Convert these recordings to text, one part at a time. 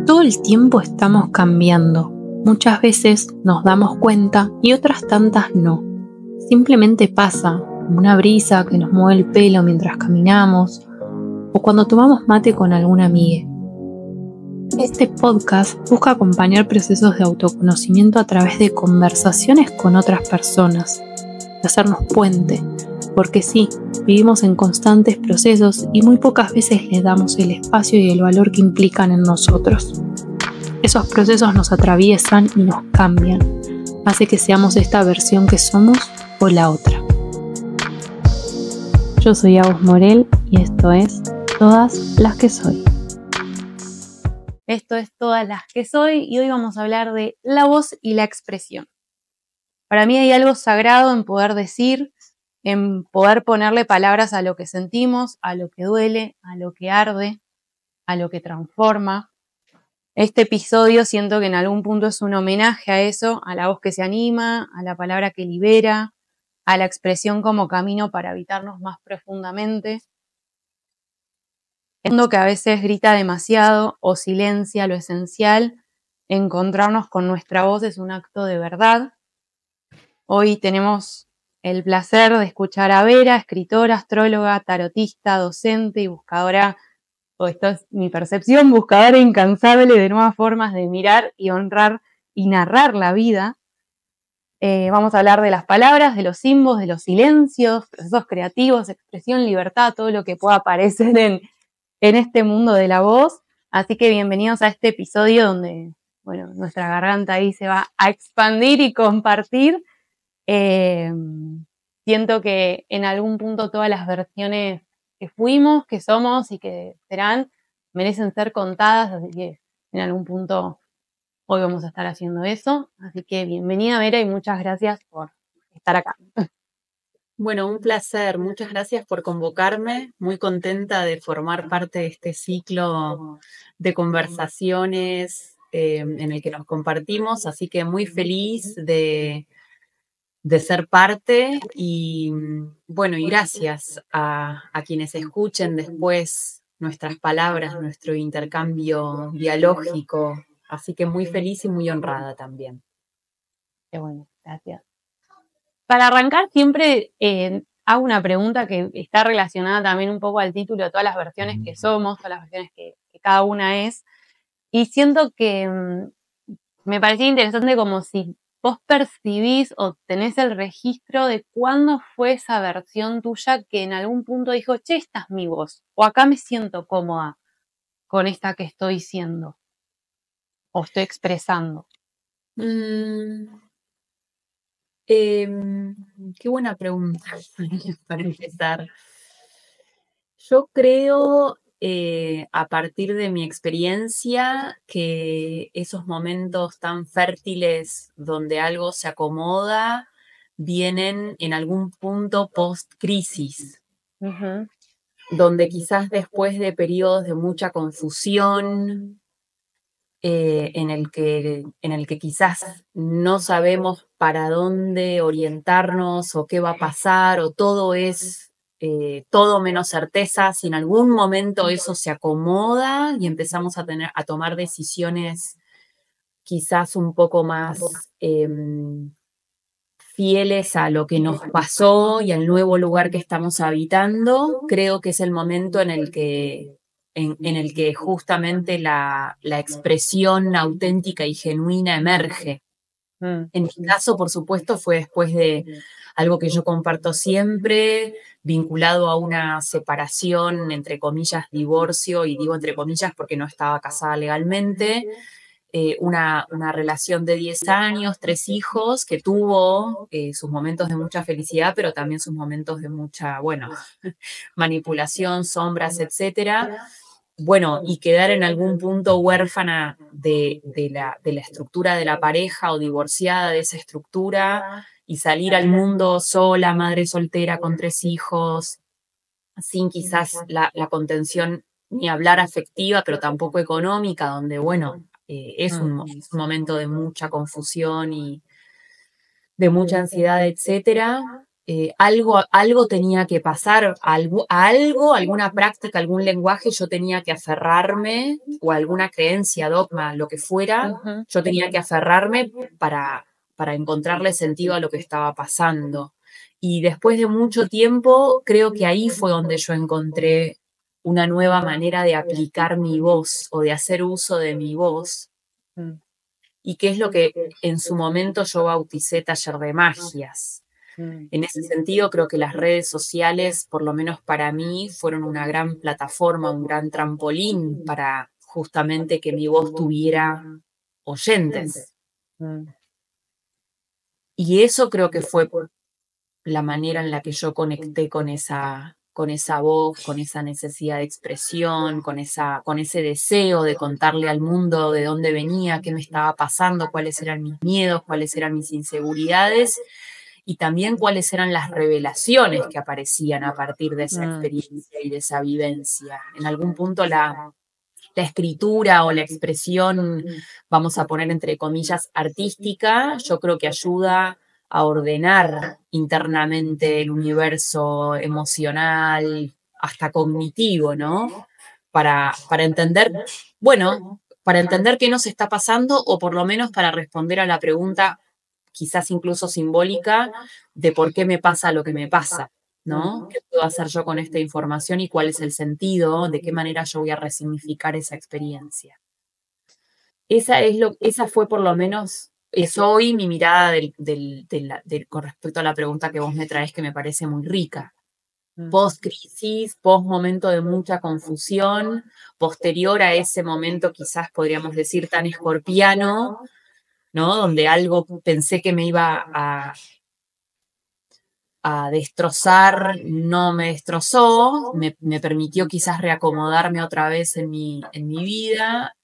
Todo el tiempo estamos cambiando. Muchas veces nos damos cuenta y otras tantas no. Simplemente pasa, como una brisa que nos mueve el pelo mientras caminamos o cuando tomamos mate con alguna amiga. Este podcast busca acompañar procesos de autoconocimiento a través de conversaciones con otras personas, de hacernos puente, porque sí, vivimos en constantes procesos y muy pocas veces les damos el espacio y el valor que implican en nosotros. Esos procesos nos atraviesan y nos cambian, hace que seamos esta versión que somos o la otra. Yo soy Agus Morel y esto es Todas las que soy. Esto es Todas las que soy y hoy vamos a hablar de la voz y la expresión. Para mí hay algo sagrado en poder decir, en poder ponerle palabras a lo que sentimos, a lo que duele, a lo que arde, a lo que transforma. Este episodio siento que en algún punto es un homenaje a eso, a la voz que se anima, a la palabra que libera, a la expresión como camino para habitarnos más profundamente. El mundo que a veces grita demasiado o silencia lo esencial, encontrarnos con nuestra voz es un acto de verdad. Hoy tenemos el placer de escuchar a Vera, escritora, astróloga, tarotista, docente y buscadora, o esto es mi percepción, buscadora incansable de nuevas formas de mirar y honrar y narrar la vida. Vamos a hablar de las palabras, de los símbolos, de los silencios, procesos creativos, expresión, libertad, todo lo que pueda aparecer en este mundo de la voz. Así que bienvenidos a este episodio donde, bueno, nuestra garganta ahí se va a expandir y compartir. Siento que en algún punto todas las versiones que fuimos, que somos y que serán, merecen ser contadas, así que en algún punto hoy vamos a estar haciendo eso. Así que bienvenida, Vera, y muchas gracias por estar acá. Bueno, un placer. Muchas gracias por convocarme. Muy contenta de formar parte de este ciclo de conversaciones en el que nos compartimos, así que muy feliz de ser parte y bueno, y gracias a quienes escuchen después nuestras palabras, nuestro intercambio dialógico, así que muy feliz y muy honrada también. Qué bueno, gracias. Para arrancar siempre hago una pregunta que está relacionada también un poco al título de todas las versiones que somos, todas las versiones que cada una es, y siento que me parecía interesante como si vos percibís o tenés el registro de cuándo fue esa versión tuya que en algún punto dijo, che, esta es mi voz, o acá me siento cómoda con esta que estoy siendo, o estoy expresando. Qué buena pregunta para empezar. Yo creo, a partir de mi experiencia, que esos momentos tan fértiles donde algo se acomoda vienen en algún punto post-crisis, donde quizás después de periodos de mucha confusión, en el que quizás no sabemos para dónde orientarnos o qué va a pasar, o todo es todo menos certeza, si en algún momento eso se acomoda y empezamos a tomar decisiones quizás un poco más fieles a lo que nos pasó y al nuevo lugar que estamos habitando, creo que es el momento en el que justamente la expresión auténtica y genuina emerge. En mi caso, por supuesto, fue después de algo que yo comparto siempre, vinculado a una separación, entre comillas, divorcio, y digo entre comillas porque no estaba casada legalmente, una relación de 10 años, 3 hijos, que tuvo sus momentos de mucha felicidad, pero también sus momentos de mucha, bueno, manipulación, sombras, etcétera. Bueno, y quedar en algún punto huérfana de la estructura de la pareja o divorciada de esa estructura y salir al mundo sola, madre soltera con 3 hijos, sin quizás la contención ni hablar afectiva, pero tampoco económica, donde, bueno, es un momento de mucha confusión y de mucha ansiedad, etcétera. algo tenía que pasar, alguna práctica, algún lenguaje, yo tenía que aferrarme, o alguna creencia, dogma, lo que fuera, yo tenía que aferrarme para encontrarle sentido a lo que estaba pasando. Y después de mucho tiempo, creo que ahí fue donde yo encontré una nueva manera de aplicar mi voz o de hacer uso de mi voz, y que es lo que en su momento yo bauticé taller de magias. En ese sentido, creo que las redes sociales, por lo menos para mí, fueron una gran plataforma, un gran trampolín para justamente que mi voz tuviera oyentes. Y eso creo que fue la manera en la que yo conecté con esa voz, con esa necesidad de expresión, con ese deseo de contarle al mundo de dónde venía, qué me estaba pasando, cuáles eran mis miedos, cuáles eran mis inseguridades, y también cuáles eran las revelaciones que aparecían a partir de esa experiencia y de esa vivencia. En algún punto la escritura o la expresión, vamos a poner entre comillas, artística, yo creo que ayuda a ordenar internamente el universo emocional, hasta cognitivo, ¿no? Para entender, bueno, para entender qué nos está pasando, o por lo menos para responder a la pregunta, quizás incluso simbólica, de por qué me pasa lo que me pasa, ¿no? ¿Qué puedo hacer yo con esta información y cuál es el sentido? ¿De qué manera yo voy a resignificar esa experiencia? Esa fue por lo menos, es hoy mi mirada con respecto a la pregunta que vos me traes, que me parece muy rica. Post-crisis, post-momento de mucha confusión, posterior a ese momento quizás podríamos decir tan escorpiano, ¿no? Donde algo pensé que me iba a destrozar, no me destrozó, me permitió quizás reacomodarme otra vez en mi vida.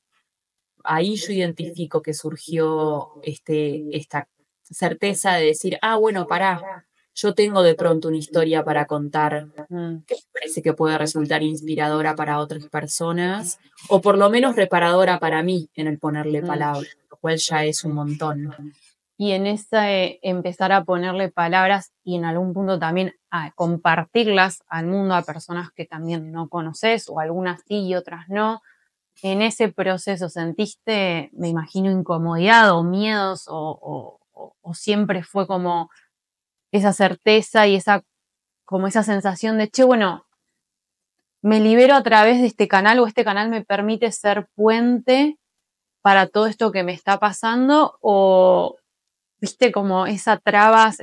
Ahí yo identifico que surgió esta certeza de decir, bueno, pará, yo tengo de pronto una historia para contar que me parece que puede resultar inspiradora para otras personas, o por lo menos reparadora para mí en el ponerle palabras, lo cual ya es un montón. Y en ese empezar a ponerle palabras y en algún punto también a compartirlas al mundo a personas que también no conoces, o algunas sí y otras no, en ese proceso sentiste, me imagino, incomodidad o miedos, o siempre fue como esa certeza y como esa sensación de, che, bueno, me libero a través de este canal, o este canal me permite ser puente para todo esto que me está pasando? O viste como esas trabas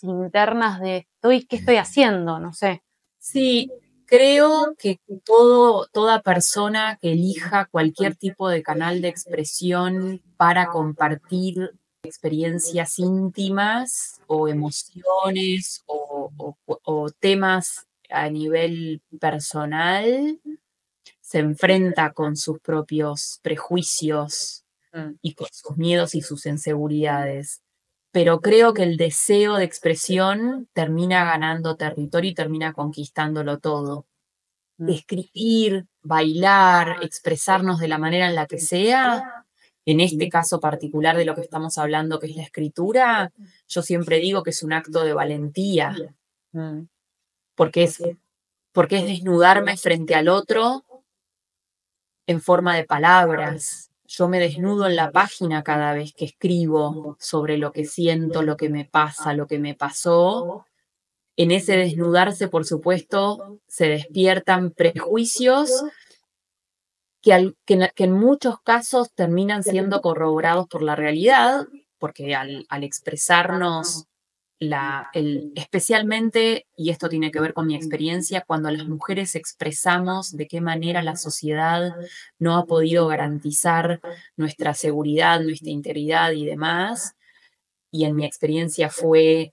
internas de ¿qué estoy haciendo? No sé. Sí, creo que toda persona que elija cualquier tipo de canal de expresión para compartir experiencias íntimas o emociones o temas a nivel personal, se enfrenta con sus propios prejuicios y con sus miedos y sus inseguridades. Pero creo que el deseo de expresión termina ganando territorio y termina conquistándolo todo. Escribir, bailar, expresarnos de la manera en la que sea, en este caso particular de lo que estamos hablando, que es la escritura, yo siempre digo que es un acto de valentía, porque es desnudarme frente al otro en forma de palabras. Yo me desnudo en la página cada vez que escribo sobre lo que siento, lo que me pasa, lo que me pasó. En ese desnudarse, por supuesto, se despiertan prejuicios que en muchos casos terminan siendo corroborados por la realidad, porque al expresarnos especialmente, y esto tiene que ver con mi experiencia, cuando las mujeres expresamos de qué manera la sociedad no ha podido garantizar nuestra seguridad, nuestra integridad y demás, y en mi experiencia fue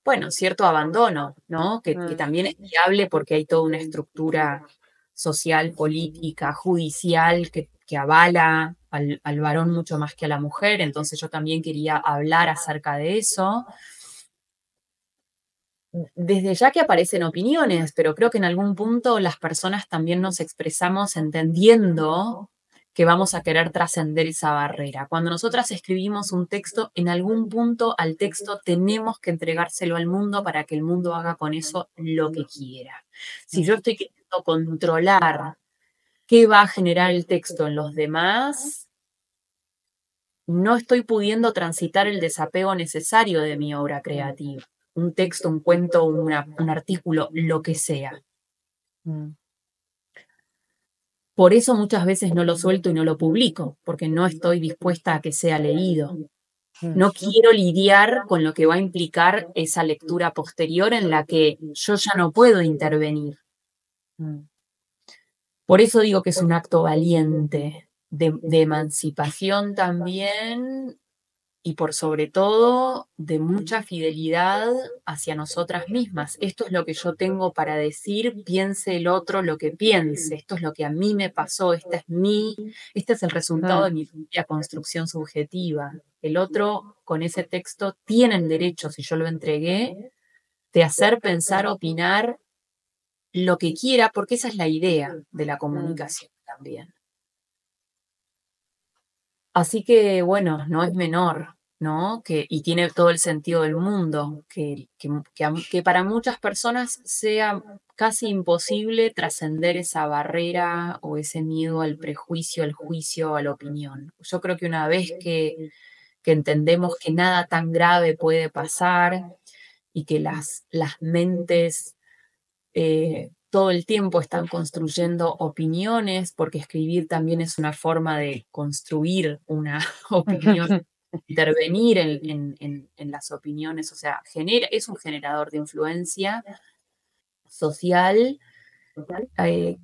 bueno, cierto abandono, ¿no? Que también es viable porque hay toda una estructura social, política, judicial que avala al varón mucho más que a la mujer, entonces yo también quería hablar acerca de eso. Desde ya que aparecen opiniones, pero creo que en algún punto las personas también nos expresamos entendiendo que vamos a querer trascender esa barrera. Cuando nosotras escribimos un texto, en algún punto al texto tenemos que entregárselo al mundo para que el mundo haga con eso lo que quiera. Si yo estoy queriendo controlar qué va a generar el texto en los demás, no estoy pudiendo transitar el desapego necesario de mi obra creativa. Un texto, un cuento, un artículo, lo que sea. Por eso muchas veces no lo suelto y no lo publico, porque no estoy dispuesta a que sea leído. No quiero lidiar con lo que va a implicar esa lectura posterior en la que yo ya no puedo intervenir. Por eso digo que es un acto valiente, de emancipación también, y por sobre todo de mucha fidelidad hacia nosotras mismas. Esto es lo que yo tengo para decir, piense el otro lo que piense, esto es lo que a mí me pasó, este es el resultado de mi propia construcción subjetiva. El otro, con ese texto, tiene el derecho, si yo lo entregué, de hacer, pensar, opinar lo que quiera, porque esa es la idea de la comunicación también. Así que, bueno, no es menor, ¿no? Y tiene todo el sentido del mundo, que para muchas personas sea casi imposible trascender esa barrera o ese miedo al prejuicio, al juicio, a la opinión. Yo creo que una vez que entendemos que nada tan grave puede pasar y que las mentes todo el tiempo están construyendo opiniones, porque escribir también es una forma de construir una opinión, intervenir en las opiniones, o sea, es un generador de influencia social,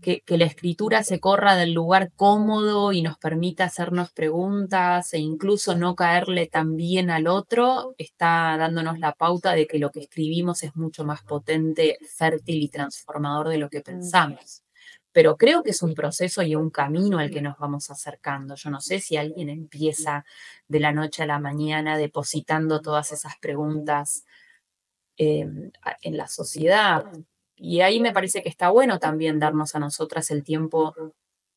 que la escritura se corra del lugar cómodo y nos permita hacernos preguntas e incluso no caerle tan bien al otro, está dándonos la pauta de que lo que escribimos es mucho más potente, fértil y transformador de lo que pensamos. Pero creo que es un proceso y un camino al que nos vamos acercando. Yo no sé si alguien empieza de la noche a la mañana depositando todas esas preguntas en la sociedad. Y ahí me parece que está bueno también darnos a nosotras el tiempo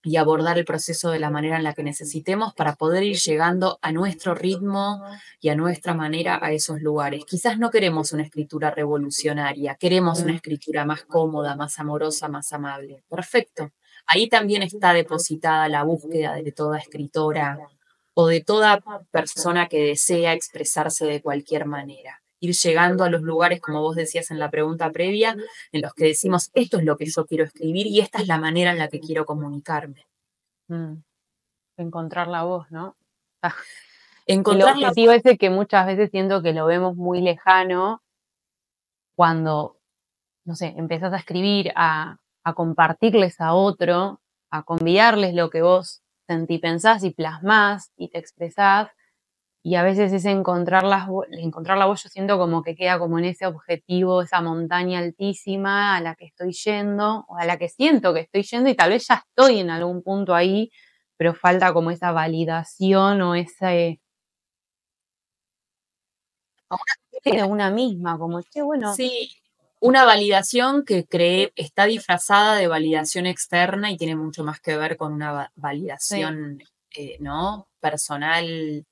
y abordar el proceso de la manera en la que necesitemos para poder ir llegando a nuestro ritmo y a nuestra manera a esos lugares. Quizás no queremos una escritura revolucionaria, queremos una escritura más cómoda, más amorosa, más amable. Perfecto. Ahí también está depositada la búsqueda de toda escritora o de toda persona que desea expresarse de cualquier manera. Ir llegando a los lugares, como vos decías en la pregunta previa, en los que decimos, esto es lo que yo quiero escribir y esta es la manera en la que quiero comunicarme. Encontrar la voz, ¿no? Encontrar el objetivo ese que muchas veces siento que lo vemos muy lejano cuando, no sé, empezás a escribir, a compartirles a otro, a convidarles lo que vos sentí, pensás y plasmás y te expresás. Y a veces es encontrar la voz, yo siento como que queda como en ese objetivo, esa montaña altísima a la que estoy yendo, o a la que siento que estoy yendo, y tal vez ya estoy en algún punto ahí, pero falta como esa validación o ese de una misma, como, che, bueno. Sí, una validación que está disfrazada de validación externa y tiene mucho más que ver con una validación, ¿no? Personal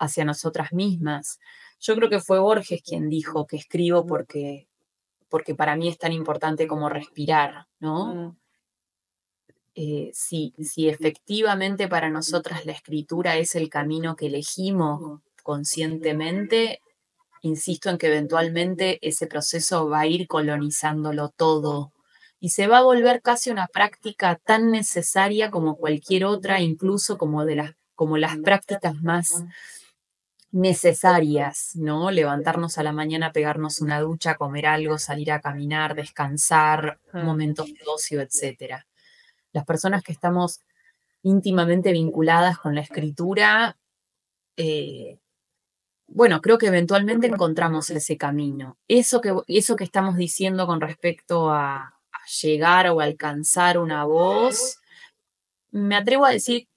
hacia nosotras mismas. Yo creo que fue Borges quien dijo que escribo porque para mí es tan importante como respirar, ¿no? Si efectivamente para nosotras la escritura es el camino que elegimos conscientemente, insisto en que eventualmente ese proceso va a ir colonizándolo todo y se va a volver casi una práctica tan necesaria como cualquier otra, incluso como las prácticas más necesarias, ¿no? Levantarnos a la mañana, pegarnos una ducha, comer algo, salir a caminar, descansar, momentos de ocio, etcétera. Las personas que estamos íntimamente vinculadas con la escritura, bueno, creo que eventualmente encontramos ese camino. Eso que estamos diciendo con respecto a llegar o alcanzar una voz, me atrevo a decir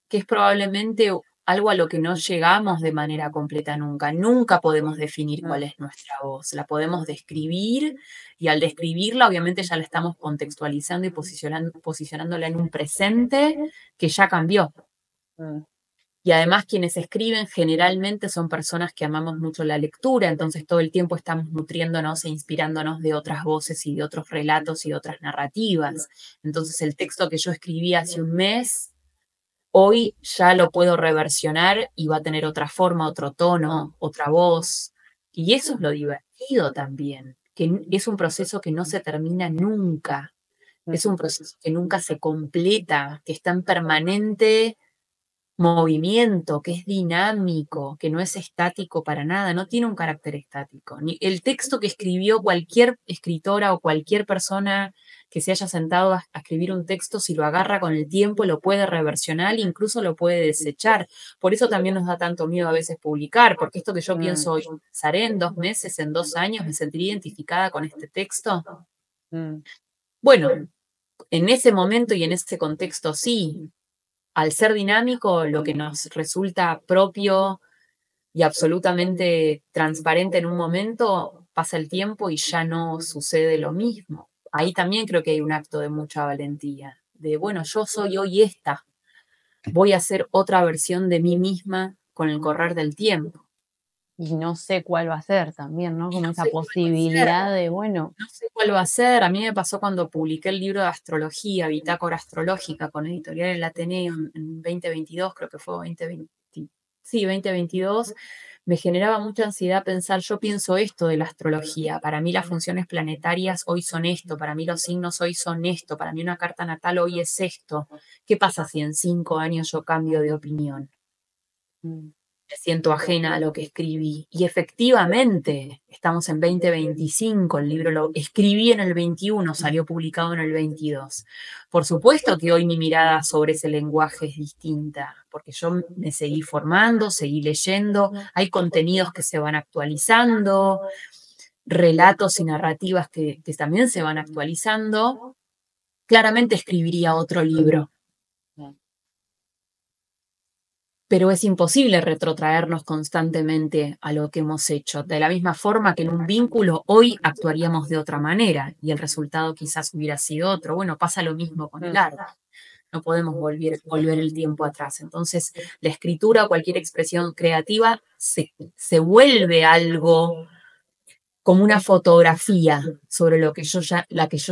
que es probablemente algo a lo que no llegamos de manera completa nunca. Nunca podemos definir cuál es nuestra voz. La podemos describir y al describirla, obviamente ya la estamos contextualizando y posicionándola en un presente que ya cambió. Y además quienes escriben generalmente son personas que amamos mucho la lectura, entonces todo el tiempo estamos nutriéndonos e inspirándonos de otras voces y de otros relatos y de otras narrativas. Entonces el texto que yo escribí hace un mes, hoy ya lo puedo reversionar y va a tener otra forma, otro tono, otra voz. Y eso es lo divertido también, que es un proceso que no se termina nunca. Es un proceso que nunca se completa, que está en permanente movimiento, que es dinámico, que no es estático para nada, no tiene un carácter estático. Ni el texto que escribió cualquier escritora o cualquier persona que se haya sentado a escribir un texto, si lo agarra con el tiempo, lo puede reversionar, incluso lo puede desechar. Por eso también nos da tanto miedo a veces publicar, porque esto que yo pienso hoy, ¿pensaré en 2 meses, en 2 años, me sentiría identificada con este texto? Bueno, en ese momento y en ese contexto sí. Al ser dinámico, lo que nos resulta propio y absolutamente transparente en un momento, pasa el tiempo y ya no sucede lo mismo. Ahí también creo que hay un acto de mucha valentía, de, bueno, yo soy hoy esta, voy a hacer otra versión de mí misma con el correr del tiempo. Y no sé cuál va a ser también, ¿no? Como No esa sé cuál va a ser. posibilidad de, bueno. No sé cuál va a ser. A mí me pasó cuando publiqué el libro de astrología, Bitácora Astrológica, con Editorial El Ateneo en 2022, creo que fue 2020, sí, 2022. Me generaba mucha ansiedad pensar, yo pienso esto de la astrología, para mí las funciones planetarias hoy son esto, para mí los signos hoy son esto, para mí una carta natal hoy es esto. ¿Qué pasa si en 5 años yo cambio de opinión? Me siento ajena a lo que escribí. Y efectivamente, estamos en 2025, el libro lo escribí en el 21, salió publicado en el 22. Por supuesto que hoy mi mirada sobre ese lenguaje es distinta, porque yo me seguí formando, seguí leyendo, hay contenidos que se van actualizando, relatos y narrativas que también se van actualizando. Claramente escribiría otro libro. Pero es imposible retrotraernos constantemente a lo que hemos hecho. De la misma forma que en un vínculo hoy actuaríamos de otra manera y el resultado quizás hubiera sido otro. Bueno, pasa lo mismo con el arte. No podemos volver el tiempo atrás. Entonces, la escritura o cualquier expresión creativa se vuelve algo como una fotografía sobre la que yo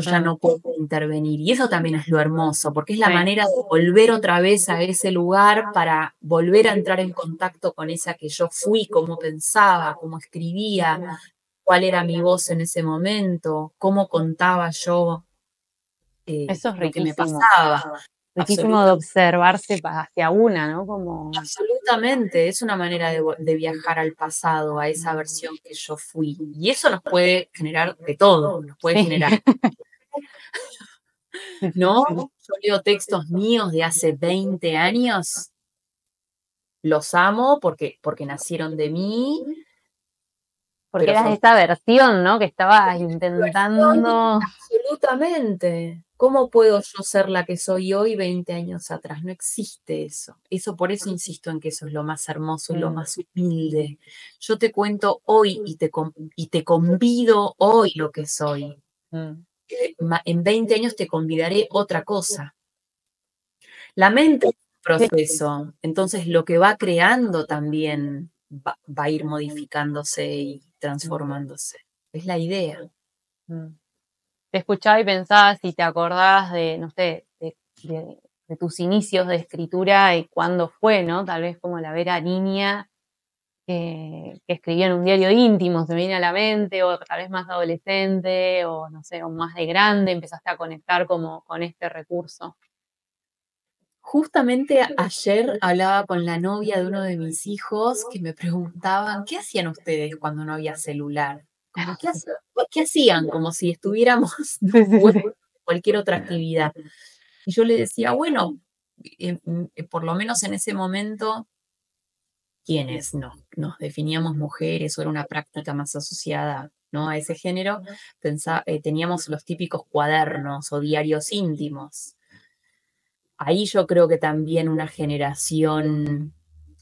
ya no puedo intervenir. Y eso también es lo hermoso, porque es la manera de volver otra vez a ese lugar para volver a entrar en contacto con esa que yo fui, cómo pensaba, cómo escribía, cuál era mi voz en ese momento, cómo contaba yo Eso es lo que me riquísimo. pasaba. Riquísimo de observarse hacia una, ¿no? Como. Absolutamente, es una manera de viajar al pasado, a esa versión que yo fui. Y eso nos puede generar de todo, nos puede generar, ¿no? Yo leo textos míos de hace 20 años, los amo porque nacieron de mí, Porque pero eras son esta versión, ¿no? Que estabas versión, intentando. absolutamente. ¿Cómo puedo yo ser la que soy hoy 20 años atrás? No existe eso. Por eso insisto en que eso es lo más hermoso y lo más humilde. Yo te cuento hoy y te convido hoy lo que soy. En 20 años te convidaré otra cosa. La mente es un proceso, entonces lo que va creando también va a ir modificándose y transformándose. Es la idea. Te escuchaba y pensaba si te acordabas de, no sé, de tus inicios de escritura y cuándo fue, ¿no? Tal vez como la Vera niña que escribía en un diario íntimo, se me viene a la mente, o tal vez más adolescente, o no sé, o más de grande, empezaste a conectar como con este recurso. Justamente ayer hablaba con la novia de uno de mis hijos que me preguntaban, ¿qué hacían ustedes cuando no había celular? Como, ¿qué hacían? Como si estuviéramos en cualquier otra actividad. Y yo le decía, bueno, por lo menos en ese momento, quienes nos definíamos mujeres o era una práctica más asociada, ¿no?, a ese género, teníamos los típicos cuadernos o diarios íntimos. Ahí yo creo que también una generación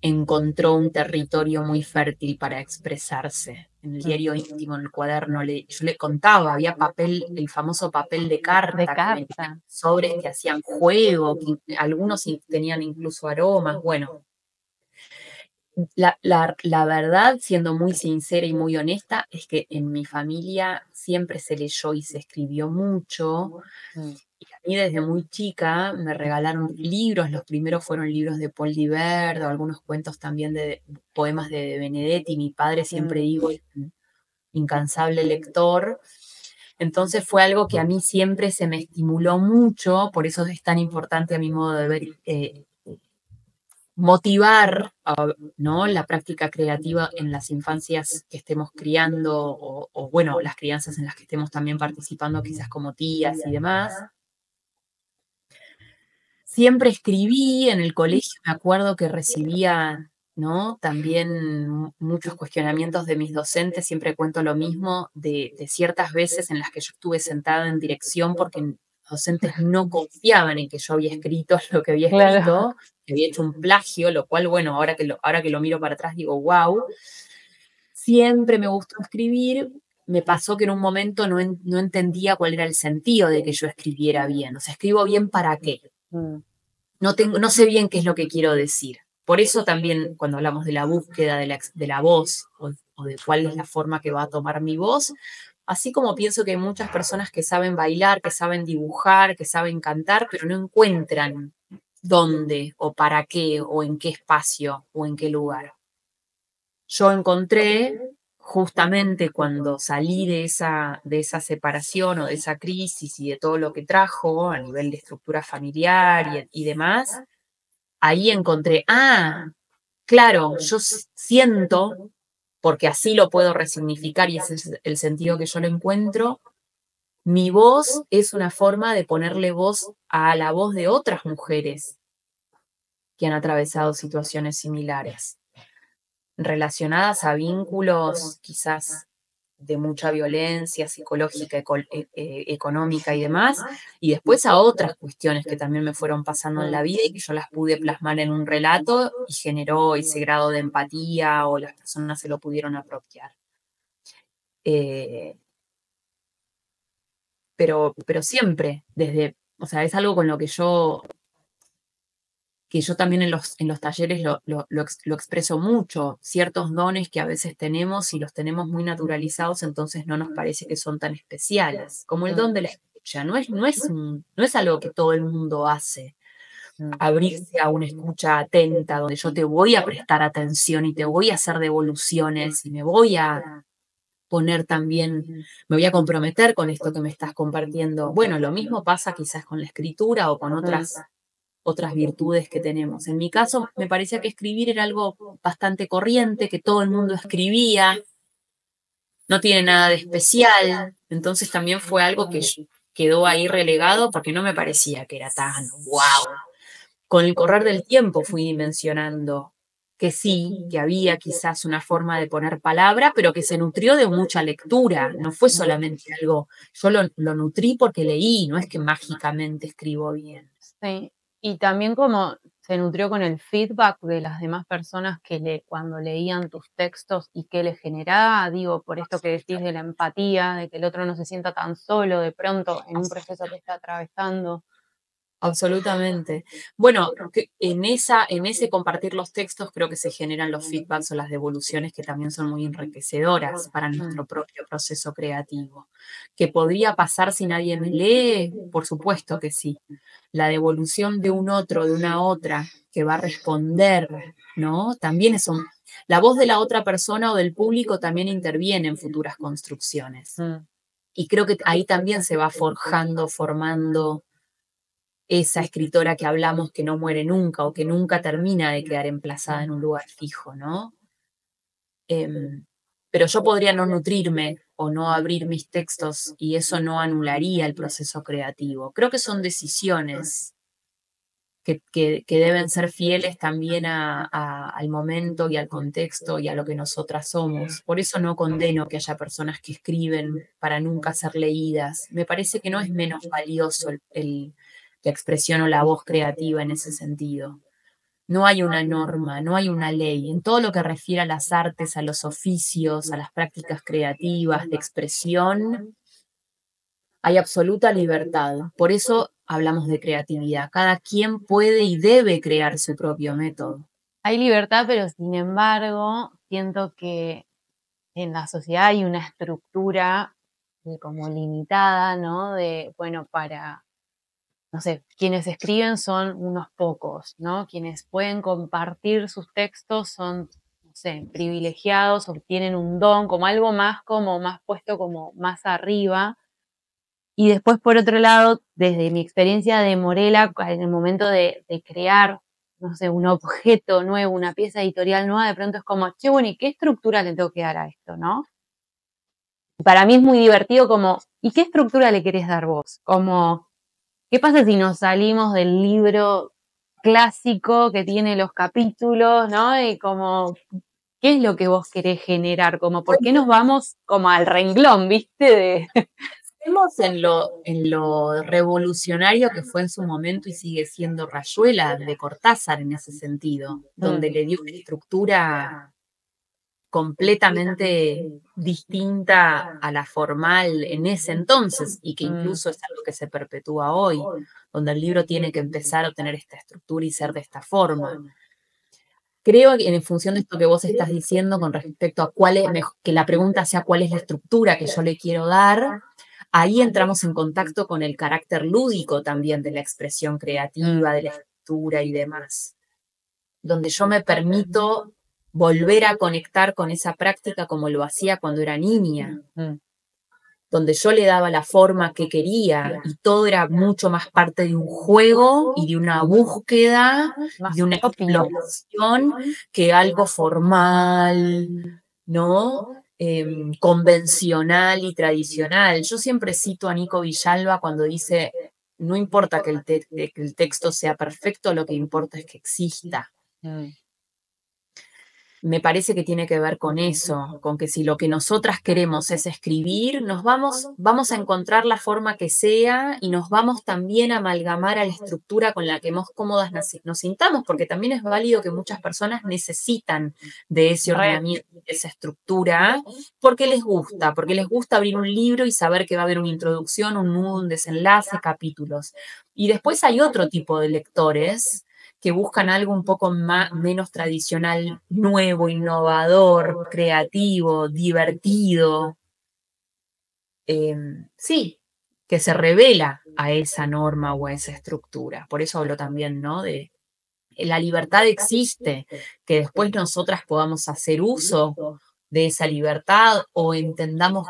encontró un territorio muy fértil para expresarse. En el diario íntimo, en el cuaderno, yo le contaba, había papel, el famoso papel de De carta, que carta. venían sobres que hacían juego, que algunos tenían incluso aromas. Bueno, la verdad, siendo muy sincera y muy honesta, es que en mi familia siempre se leyó y se escribió mucho. Mm. Y a mí desde muy chica me regalaron libros, los primeros fueron libros de Paul Diverdo, algunos cuentos también de poemas de Benedetti. Mi padre, siempre Mm. digo, es un incansable lector. Entonces fue algo que a mí siempre se me estimuló mucho, por eso es tan importante a mi modo de ver, motivar, ¿no?, la práctica creativa en las infancias que estemos criando o, bueno, las crianzas en las que estemos también participando, quizás como tías y demás. Siempre escribí en el colegio, me acuerdo que recibía, ¿no?, también muchos cuestionamientos de mis docentes. Siempre cuento lo mismo de ciertas veces en las que yo estuve sentada en dirección porque los docentes no confiaban en que yo había escrito lo que había Claro. escrito, que había hecho un plagio, lo cual, bueno, ahora que lo miro para atrás digo, wow. Siempre me gustó escribir. Me pasó que en un momento no entendía cuál era el sentido de que yo escribiera bien. O sea, ¿escribo bien para qué? Mm. No sé bien qué es lo que quiero decir. Por eso también cuando hablamos de la búsqueda de la voz o de cuál es la forma que va a tomar mi voz, así como pienso que hay muchas personas que saben bailar, que saben dibujar, que saben cantar, pero no encuentran dónde o para qué o en qué espacio o en qué lugar. Yo encontré justamente cuando salí de esa separación o de esa crisis y de todo lo que trajo a nivel de estructura familiar y demás, ahí encontré, claro, yo siento, porque así lo puedo resignificar y ese es el sentido que yo lo encuentro, mi voz es una forma de ponerle voz a la voz de otras mujeres que han atravesado situaciones similares, relacionadas a vínculos quizás de mucha violencia psicológica, económica y demás, y después a otras cuestiones que también me fueron pasando en la vida y que yo las pude plasmar en un relato y generó ese grado de empatía o las personas se lo pudieron apropiar. Eh, pero siempre, o sea, es algo con lo que yo también en los talleres lo expreso mucho, ciertos dones que a veces tenemos y los tenemos muy naturalizados, entonces no nos parece que son tan especiales, como el don de la escucha. No es algo que todo el mundo hace, abrirse a una escucha atenta, donde yo te voy a prestar atención y te voy a hacer devoluciones y me voy a poner también, me voy a comprometer con esto que me estás compartiendo. Bueno, lo mismo pasa quizás con la escritura o con otras virtudes que tenemos. En mi caso, me parecía que escribir era algo bastante corriente, que todo el mundo escribía, no tiene nada de especial, entonces también fue algo que quedó ahí relegado porque no me parecía que era tan wow. Con el correr del tiempo fui dimensionando que sí, que había quizás una forma de poner palabra, pero que se nutrió de mucha lectura, no fue solamente algo, yo lo nutrí porque leí, no es que mágicamente escribo bien. Sí, y también como se nutrió con el feedback de las demás personas que cuando leían tus textos y qué les generaba, digo, por esto que decís de la empatía, de que el otro no se sienta tan solo de pronto en un proceso que está atravesando. Absolutamente. Bueno, en ese compartir los textos creo que se generan los feedbacks o las devoluciones que también son muy enriquecedoras para nuestro propio proceso creativo. ¿Que podría pasar si nadie me lee? Por supuesto que sí. La devolución de un otro, de una otra, que va a responder, ¿no? También la voz de la otra persona o del público también interviene en futuras construcciones. Y creo que ahí también se va forjando, formando esa escritora que hablamos que no muere nunca o que nunca termina de quedar emplazada en un lugar fijo, ¿no? Pero yo podría no nutrirme o no abrir mis textos y eso no anularía el proceso creativo. Creo que son decisiones que deben ser fieles también al momento y al contexto y a lo que nosotras somos. Por eso no condeno que haya personas que escriben para nunca ser leídas. Me parece que no es menos valioso la expresión o la voz creativa en ese sentido. No hay una norma, no hay una ley. En todo lo que refiere a las artes, a los oficios, a las prácticas creativas, de expresión, hay absoluta libertad. Por eso hablamos de creatividad. Cada quien puede y debe crear su propio método. Hay libertad, pero sin embargo, siento que en la sociedad hay una estructura como limitada, ¿no? De, bueno, para, no sé, quienes escriben son unos pocos, ¿no? Quienes pueden compartir sus textos son, no sé, privilegiados, obtienen un don, como algo más, como más puesto como más arriba. Y después, por otro lado, desde mi experiencia de Morela, en el momento de crear, no sé, un objeto nuevo, una pieza editorial nueva, de pronto es como, che, bueno, ¿y qué estructura le tengo que dar a esto, no? Para mí es muy divertido como, ¿y qué estructura le querés dar vos? Como, ¿qué pasa si nos salimos del libro clásico que tiene los capítulos, ¿no? Y como, ¿qué es lo que vos querés generar? Como, ¿por qué nos vamos como al renglón, viste? Vemos en lo revolucionario que fue en su momento y sigue siendo Rayuela de Cortázar en ese sentido, donde le dio una estructura completamente distinta a la formal en ese entonces y que incluso es algo que se perpetúa hoy, donde el libro tiene que empezar a tener esta estructura y ser de esta forma. Creo que en función de esto que vos estás diciendo con respecto a cuál es, que la pregunta sea cuál es la estructura que yo le quiero dar, ahí entramos en contacto con el carácter lúdico también de la expresión creativa, de la escritura y demás, donde yo me permito volver a conectar con esa práctica como lo hacía cuando era niña, donde yo le daba la forma que quería y todo era mucho más parte de un juego y de una búsqueda, y de una exploración que algo formal, ¿no? Convencional y tradicional. Yo siempre cito a Nico Villalba cuando dice, no importa que el texto sea perfecto, lo que importa es que exista. Me parece que tiene que ver con eso, con que si lo que nosotras queremos es escribir, vamos a encontrar la forma que sea y nos vamos también a amalgamar a la estructura con la que más cómodas nos sintamos, porque también es válido que muchas personas necesitan de ese ordenamiento, de esa estructura, porque les gusta abrir un libro y saber que va a haber una introducción, un nudo, un desenlace, capítulos. Y después hay otro tipo de lectores que buscan algo un poco menos tradicional, nuevo, innovador, creativo, divertido. Sí, que se revela a esa norma o a esa estructura. Por eso hablo también, ¿no? De la libertad existe, que después nosotras podamos hacer uso de esa libertad o entendamos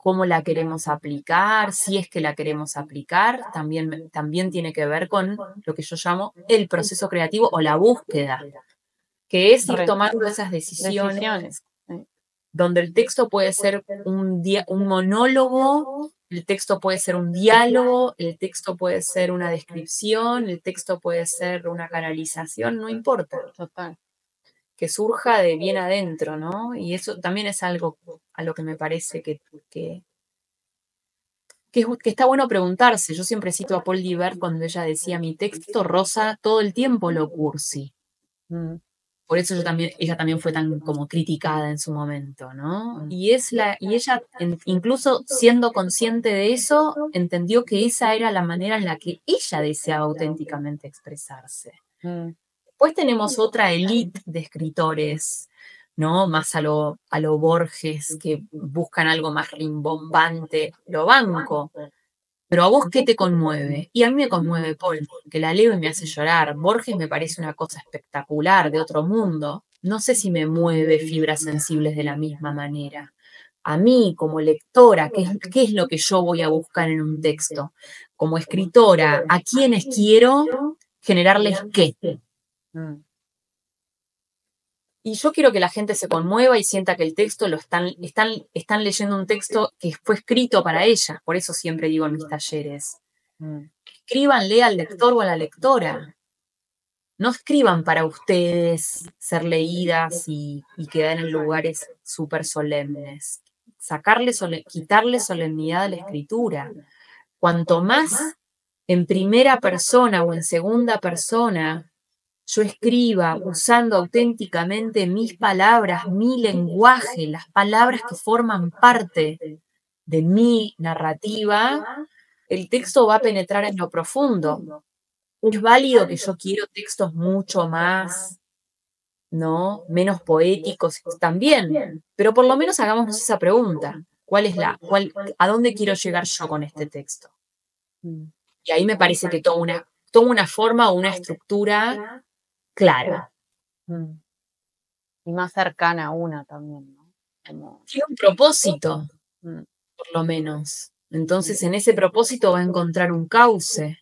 cómo la queremos aplicar, si es que la queremos aplicar, también tiene que ver con lo que yo llamo el proceso creativo o la búsqueda, que es ir tomando esas decisiones. Donde el texto puede ser un monólogo, el texto puede ser un diálogo, el texto puede ser una descripción, el texto puede ser una canalización, no importa. Total. Que surja de bien adentro, ¿no? Y eso también es algo a lo que me parece que está bueno preguntarse. Yo siempre cito a Paul Diver cuando ella decía, mi texto roza todo el tiempo lo cursi. Por eso ella también fue tan como criticada en su momento, ¿no? Y ella, incluso siendo consciente de eso, entendió que esa era la manera en la que ella deseaba auténticamente expresarse. Después tenemos otra élite de escritores, ¿no? Más a lo Borges, que buscan algo más rimbombante, lo banco. Pero a vos, ¿qué te conmueve? Y a mí me conmueve Paul, que la leo y me hace llorar. Borges me parece una cosa espectacular, de otro mundo. No sé si me mueve fibras sensibles de la misma manera. A mí, como lectora, ¿qué es lo que yo voy a buscar en un texto? Como escritora, ¿a quiénes quiero generarles qué? Y yo quiero que la gente se conmueva y sienta que el texto están leyendo un texto que fue escrito para ella. Por eso siempre digo en mis talleres, escríbanle al lector o a la lectora. No escriban para ustedes ser leídas y quedar en lugares súper solemnes. Quitarle solemnidad a la escritura. Cuanto más en primera persona o en segunda persona yo escriba usando auténticamente mis palabras, mi lenguaje, las palabras que forman parte de mi narrativa, el texto va a penetrar en lo profundo. Es válido que yo quiero textos mucho más, ¿no? Menos poéticos también, pero por lo menos hagámonos esa pregunta. ¿A dónde quiero llegar yo con este texto? Y ahí me parece que toma una forma o una estructura clara. Y más cercana a una también, ¿no? Tiene un propósito, Mm, por lo menos. Entonces, en ese propósito va a encontrar un cauce.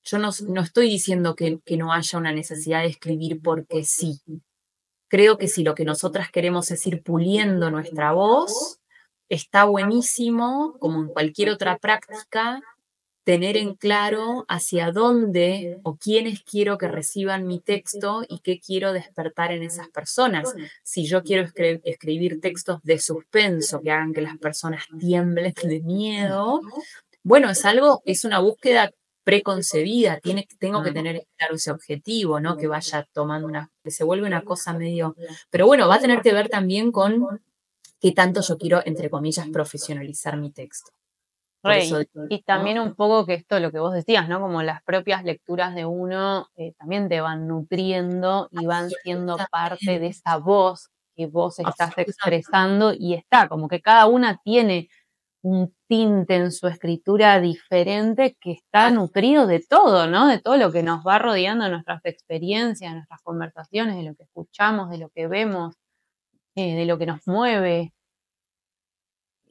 Yo no estoy diciendo que no haya una necesidad de escribir porque sí. Creo que si lo que nosotras queremos es ir puliendo nuestra voz, está buenísimo, como en cualquier otra práctica, tener en claro hacia dónde o quiénes quiero que reciban mi texto y qué quiero despertar en esas personas. Si yo quiero escribir textos de suspenso que hagan que las personas tiemblen de miedo, bueno, es una búsqueda preconcebida, tengo que tener claro ese objetivo, ¿no? Que vaya tomando que se vuelve una cosa medio, pero bueno, va a tener que ver también con qué tanto yo quiero, entre comillas, profesionalizar mi texto. Por eso, y también un poco que esto, lo que vos decías, ¿no? Como las propias lecturas de uno también te van nutriendo y van siendo parte de esa voz que vos estás expresando y está, como que cada una tiene un tinte en su escritura diferente que está nutrido de todo, ¿no? De todo lo que nos va rodeando, nuestras experiencias, nuestras conversaciones, de lo que escuchamos, de lo que vemos, de lo que nos mueve.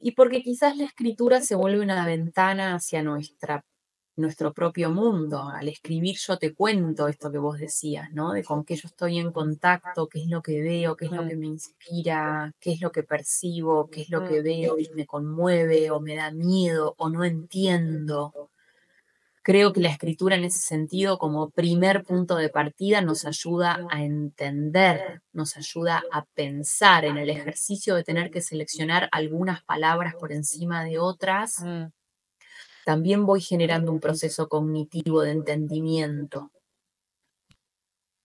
Y porque quizás la escritura se vuelve una ventana hacia nuestro propio mundo. Al escribir yo te cuento esto que vos decías, ¿no? De con qué yo estoy en contacto, qué es lo que veo, qué es lo que me inspira, qué es lo que percibo, qué es lo que veo y me conmueve o me da miedo o no entiendo. Creo que la escritura en ese sentido, como primer punto de partida, nos ayuda a entender, nos ayuda a pensar en el ejercicio de tener que seleccionar algunas palabras por encima de otras. También voy generando un proceso cognitivo de entendimiento.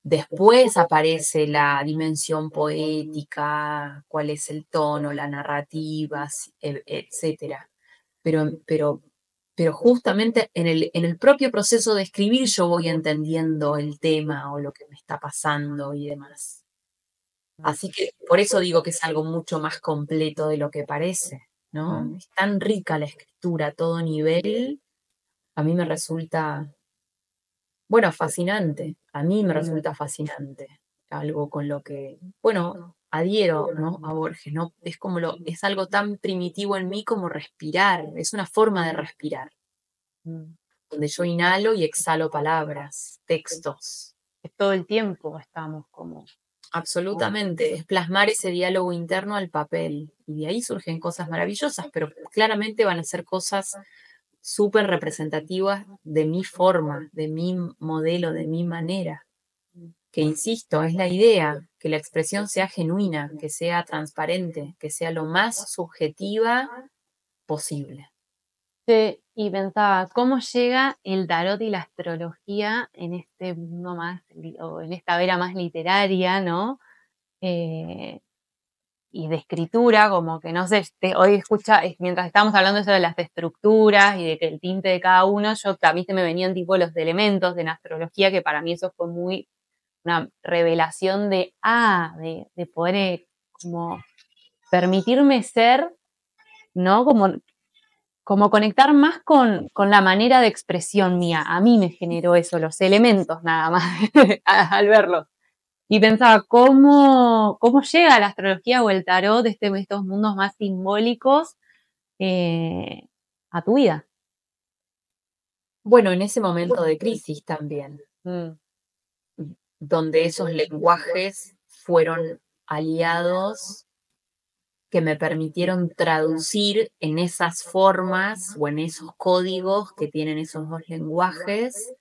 Después aparece la dimensión poética, cuál es el tono, la narrativa, etcétera. Pero justamente en el propio proceso de escribir yo voy entendiendo el tema o lo que me está pasando y demás. Así que por eso digo que es algo mucho más completo de lo que parece, ¿no? Es tan rica la escritura a todo nivel, a mí me resulta, bueno, fascinante. A mí me resulta fascinante. Algo con lo que, bueno, adhiero, ¿no? A Borges, ¿no? Es algo tan primitivo en mí como respirar, es una forma de respirar, donde yo inhalo y exhalo palabras, textos. Todo el tiempo estamos como... Absolutamente, es plasmar ese diálogo interno al papel. Y de ahí surgen cosas maravillosas, pero claramente van a ser cosas súper representativas de mi forma, de mi modelo, de mi manera. Que insisto, es la idea, que la expresión sea genuina, que sea transparente, que sea lo más subjetiva posible. Sí, y pensaba, ¿cómo llega el tarot y la astrología en este mundo más, o en esta vera más literaria, ¿no? Y de escritura, como que no sé, hoy mientras estábamos hablando de eso de las estructuras y de que el tinte de cada uno, a mí se me venían tipo los elementos de la astrología, que para mí eso fue muy una revelación de poder como permitirme ser, ¿no? Como conectar más con la manera de expresión mía. A mí me generó eso, los elementos nada más, al verlos. Y pensaba, ¿cómo llega la astrología o el tarot de estos mundos más simbólicos a tu vida? Bueno, en ese momento de crisis también, donde esos lenguajes fueron aliados que me permitieron traducir en esas formas o en esos códigos que tienen esos dos lenguajes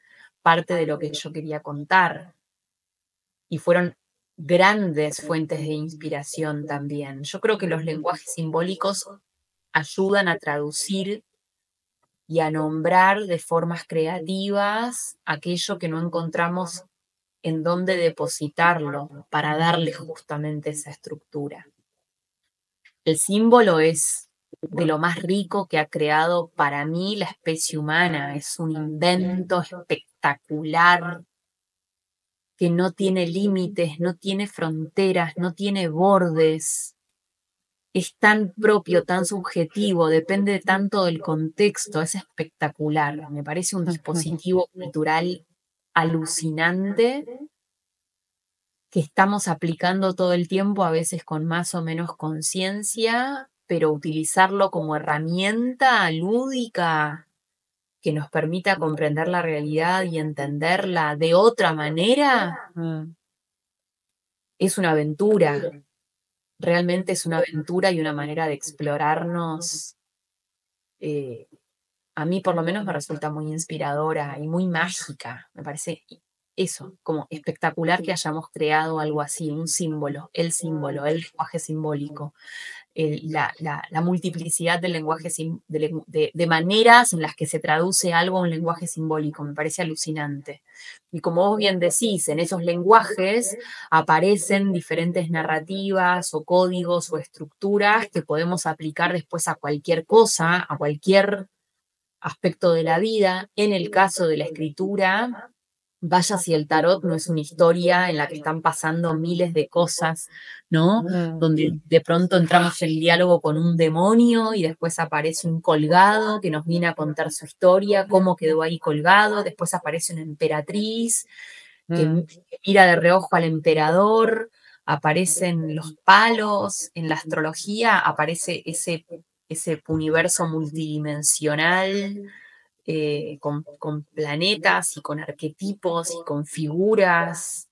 parte de lo que yo quería contar. Y fueron grandes fuentes de inspiración también. Yo creo que los lenguajes simbólicos ayudan a traducir y a nombrar de formas creativas aquello que no encontramos en dónde depositarlo para darle justamente esa estructura. El símbolo es de lo más rico que ha creado para mí la especie humana. Es un invento espectacular que no tiene límites, no tiene fronteras, no tiene bordes. Es tan propio, tan subjetivo, depende tanto del contexto, es espectacular. Me parece un dispositivo cultural alucinante que estamos aplicando todo el tiempo, a veces con más o menos conciencia, pero utilizarlo como herramienta lúdica que nos permita comprender la realidad y entenderla de otra manera, es una aventura. Realmente es una aventura y una manera de explorarnos. eh, a mí por lo menos me resulta muy inspiradora y muy mágica. Me parece eso, como espectacular que hayamos creado algo así, un símbolo, el lenguaje simbólico, la multiplicidad del lenguaje, de maneras en las que se traduce algo a un lenguaje simbólico. Me parece alucinante. Y como vos bien decís, en esos lenguajes aparecen diferentes narrativas o códigos o estructuras que podemos aplicar después a cualquier cosa, a cualquier aspecto de la vida. En el caso de la escritura, vaya si el tarot no es una historia en la que están pasando miles de cosas, ¿no? Donde de pronto entramos en diálogo con un demonio y después aparece un colgado que nos viene a contar su historia, cómo quedó ahí colgado, después aparece una emperatriz que mira de reojo al emperador, aparecen los palos, en la astrología aparece ese universo multidimensional, con planetas y con arquetipos y con figuras.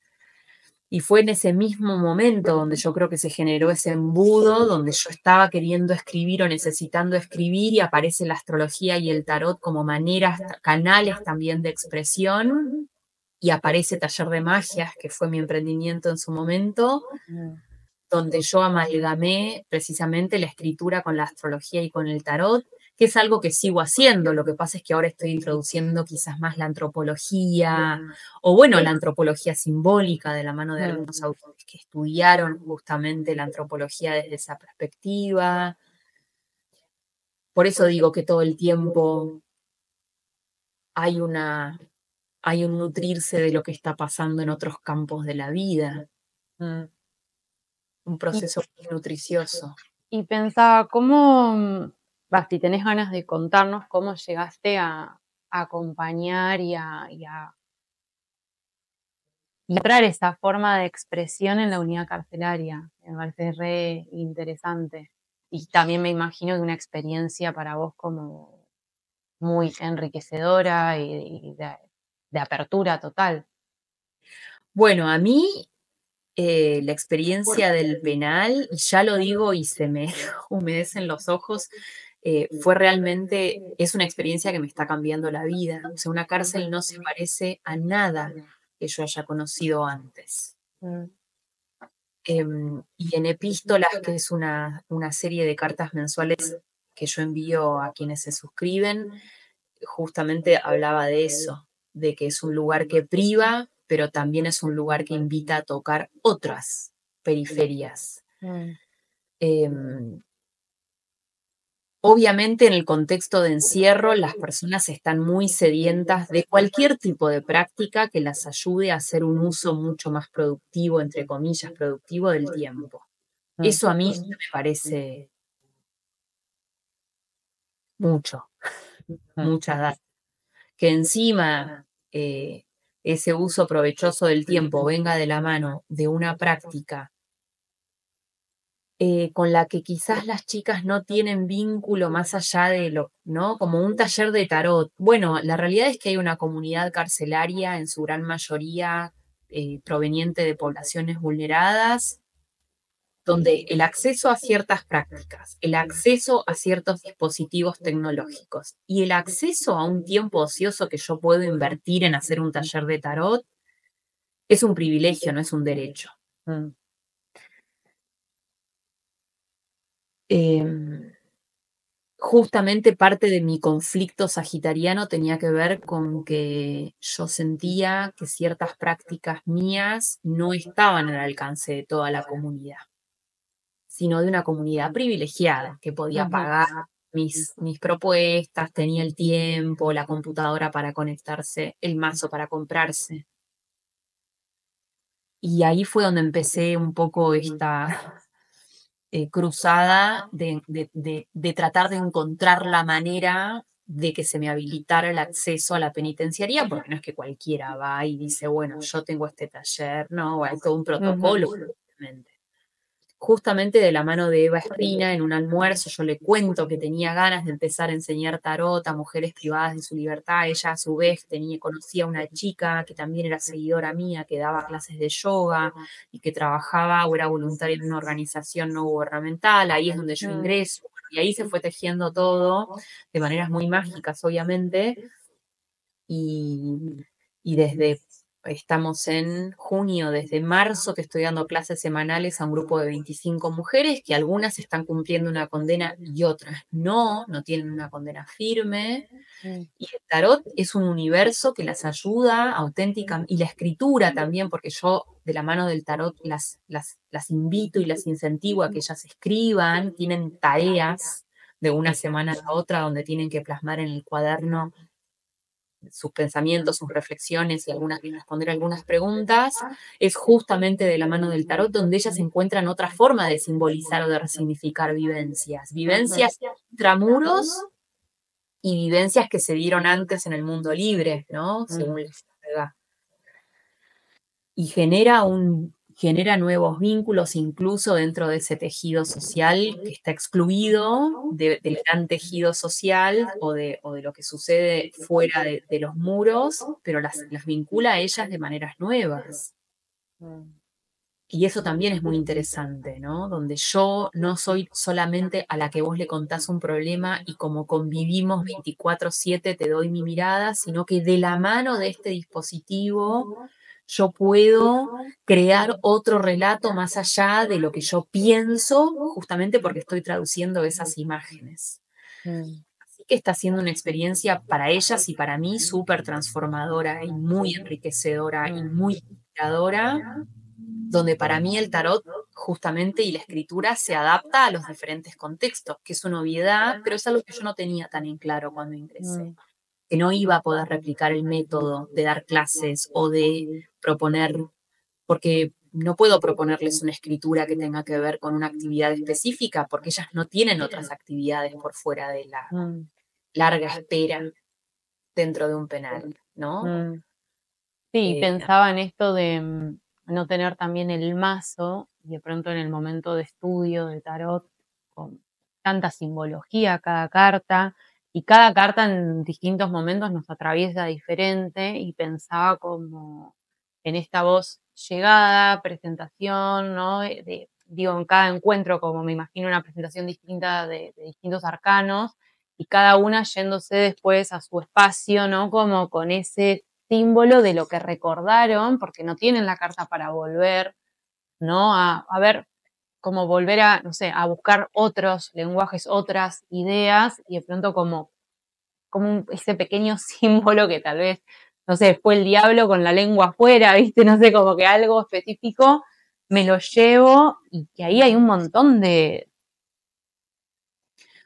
Y fue en ese mismo momento donde yo creo que se generó ese embudo, donde yo estaba queriendo escribir o necesitando escribir y aparece la astrología y el tarot como maneras, canales también de expresión. Y aparece Taller de Magias, que fue mi emprendimiento en su momento, donde yo amalgamé precisamente la escritura con la astrología y con el tarot, que es algo que sigo haciendo. Lo que pasa es que ahora estoy introduciendo quizás más la antropología, o bueno, la antropología simbólica de la mano de algunos autores que estudiaron justamente la antropología desde esa perspectiva. Por eso digo que todo el tiempo hay hay un nutrirse de lo que está pasando en otros campos de la vida, un Y, proceso muy nutricioso. y pensaba, ¿cómo, si tenés ganas de contarnos cómo llegaste a acompañar y lograr esa forma de expresión en la unidad carcelaria? Me parece re interesante. Y también me imagino que una experiencia para vos como muy enriquecedora y de apertura total. Bueno, a mí la experiencia del penal, y ya lo digo y se me humedecen los ojos, fue realmente, es una experiencia que me está cambiando la vida. O sea, una cárcel no se parece a nada que yo haya conocido antes. Mm, Y en Epístolas, que es una serie de cartas mensuales que yo envío a quienes se suscriben, justamente hablaba de eso, de que es un lugar que priva, pero también es un lugar que invita a tocar otras periferias. mm, Em, Obviamente en el contexto de encierro las personas están muy sedientas de cualquier tipo de práctica que las ayude a hacer un uso mucho más productivo, entre comillas, productivo del tiempo. mm, Eso a mí me parece mucho, mm. mucha data. Que encima ese uso provechoso del tiempo venga de la mano de una práctica con la que quizás las chicas no tienen vínculo más allá de lo, ¿no? Como un taller de tarot. Bueno, la realidad es que hay una comunidad carcelaria, en su gran mayoría proveniente de poblaciones vulneradas, donde el acceso a ciertas prácticas, el acceso a ciertos dispositivos tecnológicos y el acceso a un tiempo ocioso que yo puedo invertir en hacer un taller de tarot es un privilegio, no es un derecho. Mm, Eh, justamente parte de mi conflicto sagitariano tenía que ver con que yo sentía que ciertas prácticas mías no estaban al alcance de toda la comunidad, sino de una comunidad privilegiada que podía Ujú. pagar mis propuestas, tenía el tiempo, la computadora para conectarse, el mazo para comprarse. Y ahí fue donde empecé un poco esta cruzada de tratar de encontrar la manera de que se me habilitara el acceso a la penitenciaría, porque no es que cualquiera va y dice, bueno, yo tengo este taller, no, hay todo un Ujú. protocolo, obviamente. Justamente de la mano de Eva Espina, en un almuerzo, yo le cuento que tenía ganas de empezar a enseñar tarot a mujeres privadas de su libertad. Ella, a su vez, conocía a una chica que también era seguidora mía, que daba clases de yoga y que trabajaba o era voluntaria en una organización no gubernamental. Ahí es donde yo Mm. ingreso. Y ahí se fue tejiendo todo de maneras muy mágicas, obviamente. Y, y estamos en junio, desde marzo que estoy dando clases semanales a un grupo de 25 mujeres, que algunas están cumpliendo una condena y otras no tienen una condena firme. Mm. Y el tarot es un universo que las ayuda auténtica, y la escritura también, porque yo de la mano del tarot las invito y las incentivo a que ellas escriban, tienen tareas de una semana a la otra donde tienen que plasmar en el cuaderno sus pensamientos, sus reflexiones y responder algunas preguntas, es justamente de la mano del tarot donde ellas encuentran otra forma de simbolizar o de resignificar vivencias. Ujú. Vivencias intramuros y vivencias que se dieron antes en el mundo libre, ¿no? Mm. Según la saga. Y genera nuevos vínculos incluso dentro de ese tejido social que está excluido del gran tejido social o de lo que sucede fuera de los muros, pero las vincula a ellas de maneras nuevas. Mm. Y eso también es muy interesante, ¿no? Donde yo no soy solamente a la que vos le contás un problema y como convivimos 24/7 te doy mi mirada, sino que de la mano de este dispositivo yo puedo crear otro relato más allá de lo que yo pienso, justamente porque estoy traduciendo esas imágenes. Mm. Así que está siendo una experiencia para ellas y para mí súper transformadora y muy enriquecedora y Mm. muy inspiradora, donde para mí el tarot justamente y la escritura se adapta a los diferentes contextos, que es una obviedad, pero es algo que yo no tenía tan en claro cuando ingresé, Mm. que no iba a poder replicar el método de dar clases o de proponer, porque no puedo proponerles una escritura que tenga que ver con una actividad específica, porque ellas no tienen otras actividades por fuera de la Mm. larga espera dentro de un penal, ¿no? Mm. Sí, Eh, pensaba en esto de no tener también el mazo y de pronto en el momento de estudio de tarot con tanta simbología cada carta y cada carta en distintos momentos nos atraviesa diferente y pensaba como en esta voz llegada, presentación, ¿no? Digo, en cada encuentro como me imagino una presentación distinta de distintos arcanos y cada una yéndose después a su espacio, ¿no? Como con ese símbolo de lo que recordaron, porque no tienen la carta para volver, ¿no? A ver, como volver a, no sé, a buscar otros lenguajes, otras ideas, y de pronto ese pequeño símbolo que tal vez, no sé, fue el diablo con la lengua afuera, ¿viste? No sé, como que algo específico me lo llevo y que ahí hay un montón de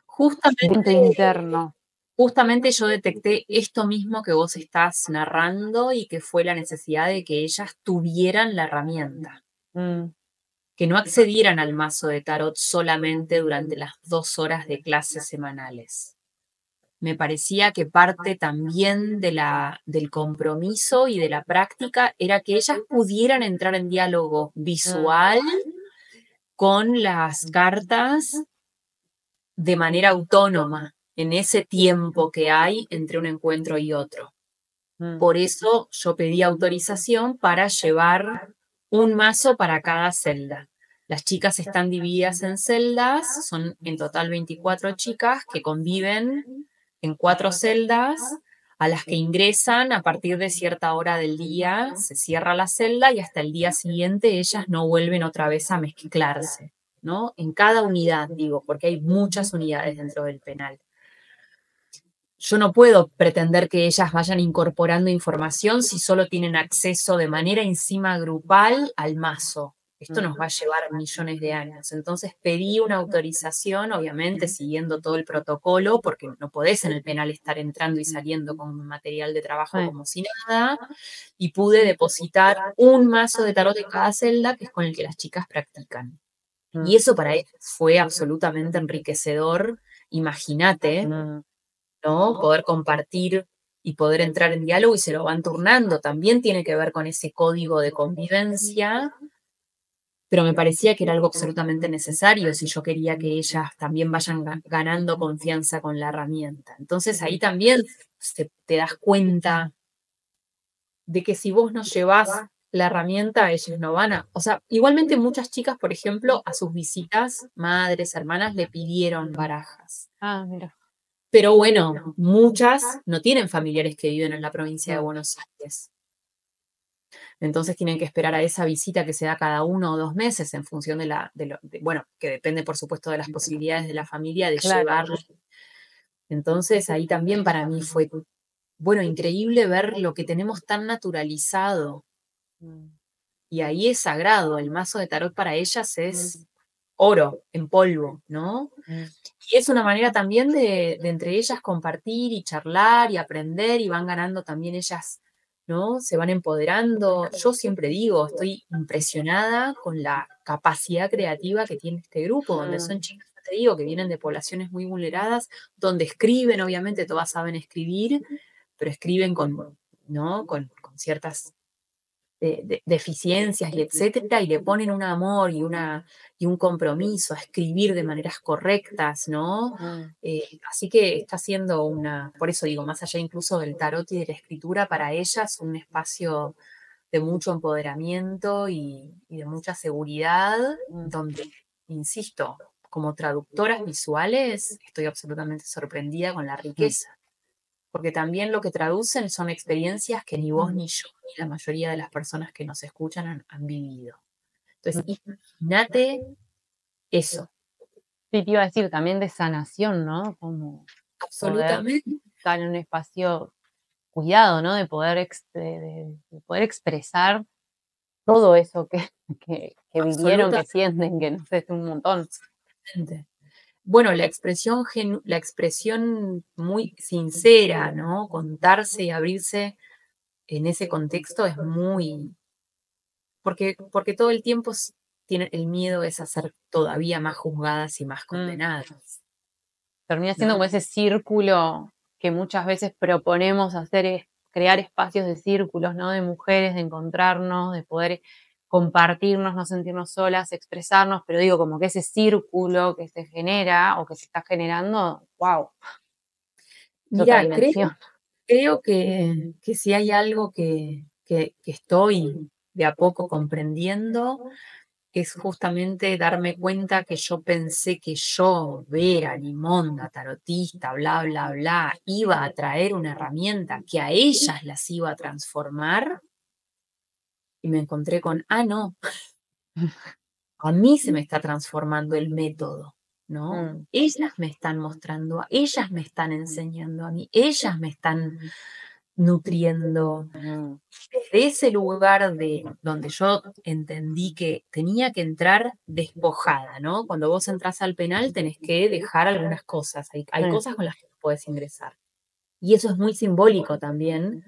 justamente interno. Justamente yo detecté esto mismo que vos estás narrando y que fue la necesidad de que ellas tuvieran la herramienta, Mm. que no accedieran al mazo de tarot solamente durante las 2 horas de clases semanales. Me parecía que parte también del compromiso y de la práctica era que ellas pudieran entrar en diálogo Mm. visual con las cartas de manera autónoma en ese tiempo que hay entre un encuentro y otro. Mm. Por eso yo pedí autorización para llevar un mazo para cada celda. Las chicas están divididas en celdas, son en total 24 chicas que conviven en 4 celdas a las que ingresan a partir de cierta hora del día, se cierra la celda y hasta el día siguiente ellas no vuelven otra vez a mezclarse, ¿no? En cada unidad, digo, porque hay muchas unidades dentro del penal. yo no puedo pretender que ellas vayan incorporando información si solo tienen acceso de manera encima grupal al mazo. Esto nos va a llevar millones de años. Entonces pedí una autorización, obviamente siguiendo todo el protocolo, porque no podés en el penal estar entrando y saliendo con material de trabajo como si nada, y pude depositar un mazo de tarot en cada celda, que es con el que las chicas practican. Y eso para ellas fue absolutamente enriquecedor. Imagínate, ¿no? Poder compartir y poder entrar en diálogo y se lo van turnando. También tiene que ver con ese código de convivencia, pero me parecía que era algo absolutamente necesario si yo quería que ellas también vayan ganando confianza con la herramienta. Entonces ahí también te das cuenta de que si vos no llevas la herramienta, ellos no van a... O sea, igualmente muchas chicas, por ejemplo, a sus visitas, madres, hermanas, le pidieron barajas. Ah, mira. Pero bueno, muchas no tienen familiares que viven en la provincia de Buenos Aires. Entonces tienen que esperar a esa visita que se da cada 1 o 2 meses en función bueno, que depende por supuesto de las posibilidades de la familia de llevarlo. Entonces ahí también para mí fue, bueno, increíble ver lo que tenemos tan naturalizado. Y ahí es sagrado, el mazo de tarot para ellas es oro en polvo, ¿no? Y es una manera también de entre ellas compartir y charlar y aprender y van ganando también ellas, ¿no? Se van empoderando. Yo siempre digo, estoy impresionada con la capacidad creativa que tiene este grupo, donde son chicas, te digo, que vienen de poblaciones muy vulneradas, donde escriben, obviamente todas saben escribir, pero escriben ¿no? Con ciertas deficiencias y etcétera, y le ponen un amor y un compromiso a escribir de maneras correctas, ¿no? Así que está siendo por eso digo, más allá incluso del tarot y de la escritura, para ellas un espacio de mucho empoderamiento y de mucha seguridad, donde, insisto, como traductoras visuales, estoy absolutamente sorprendida con la riqueza porque también lo que traducen son experiencias que ni vos ni yo, ni la mayoría de las personas que nos escuchan han vivido. Entonces, imagínate eso. Sí, te iba a decir también de sanación, ¿no? Como absolutamente poder estar en un espacio cuidado, ¿no? De poder, de poder expresar todo eso que vivieron, que sienten, que no sé, es un montón. Bueno, la expresión muy sincera, ¿no? Contarse y abrirse en ese contexto es muy... Porque todo el tiempo el miedo es a ser todavía más juzgadas y más condenadas. Termina siendo como ese círculo que muchas veces proponemos hacer, crear espacios de círculos, ¿no? De mujeres, de encontrarnos, de poder compartirnos, no sentirnos solas, expresarnos, pero digo, como que ese círculo que se genera o que se está generando, wow. Mira, creo que si hay algo que estoy de a poco comprendiendo, es justamente darme cuenta que yo pensé que yo, Vera, Limonda, tarotista, bla, bla, bla, iba a traer una herramienta que a ellas las iba a transformar. Y me encontré con, no, a mí se me está transformando el método, ¿no? Ellas me están mostrando, ellas me están enseñando a mí, ellas me están nutriendo. Desde ese lugar donde yo entendí que tenía que entrar despojada, ¿no? Cuando vos entras al penal tenés que dejar algunas cosas, hay cosas con las que no puedes ingresar. Y eso es muy simbólico también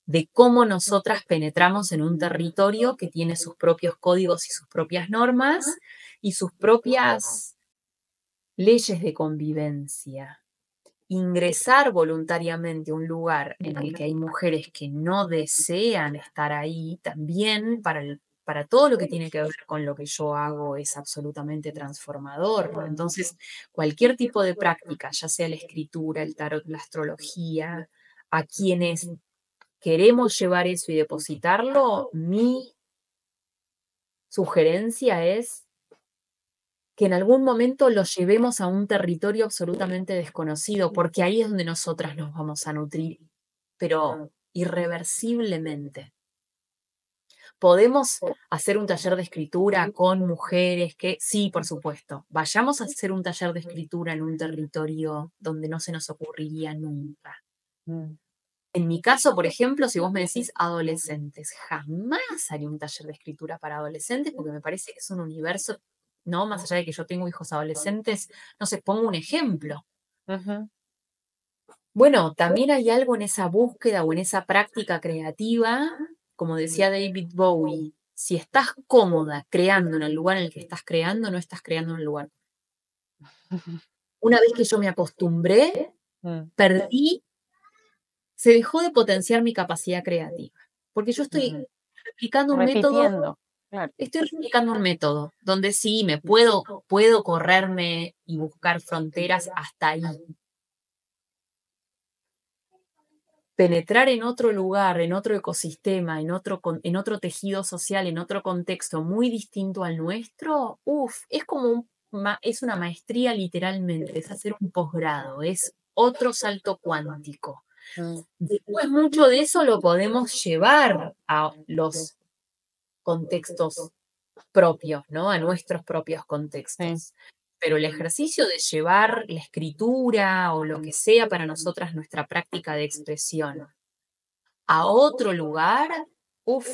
de cómo nosotras penetramos en un territorio que tiene sus propios códigos y sus propias normas y sus propias leyes de convivencia. Ingresar voluntariamente a un lugar en el que hay mujeres que no desean estar ahí, también para todo lo que tiene que ver con lo que yo hago es absolutamente transformador. Entonces, cualquier tipo de práctica, ya sea la escritura, el tarot, la astrología, a quienes queremos llevar eso y depositarlo, mi sugerencia es que en algún momento lo llevemos a un territorio absolutamente desconocido, porque ahí es donde nosotras nos vamos a nutrir, pero irreversiblemente. ¿Podemos hacer un taller de escritura con mujeres que? Sí, por supuesto. Vayamos a hacer un taller de escritura en un territorio donde no se nos ocurriría nunca. Mm. En mi caso, por ejemplo, si vos me decís adolescentes, jamás haría un taller de escritura para adolescentes porque me parece que es un universo, ¿no? Más allá de que yo tengo hijos adolescentes, no sé, pongo un ejemplo. Ujú. Bueno, también hay algo en esa búsqueda o en esa práctica creativa, como decía David Bowie, si estás cómoda creando en el lugar en el que estás creando, no estás creando en el lugar. Una vez que yo me acostumbré, Mm. perdí, se dejó de potenciar mi capacidad creativa, porque yo Mm. estoy replicando un método, Repitiendo, claro. donde sí me puedo correrme y buscar fronteras hasta ahí. Penetrar en otro lugar, en otro ecosistema, en otro tejido social, en otro contexto muy distinto al nuestro, es como es una maestría literalmente, es hacer un posgrado, es otro salto cuántico. Mm. Después mucho de eso lo podemos llevar a los contextos propios, ¿no? A nuestros propios Sí. contextos. Pero el ejercicio de llevar la escritura o lo que sea para nosotras nuestra práctica de expresión a otro lugar, uff,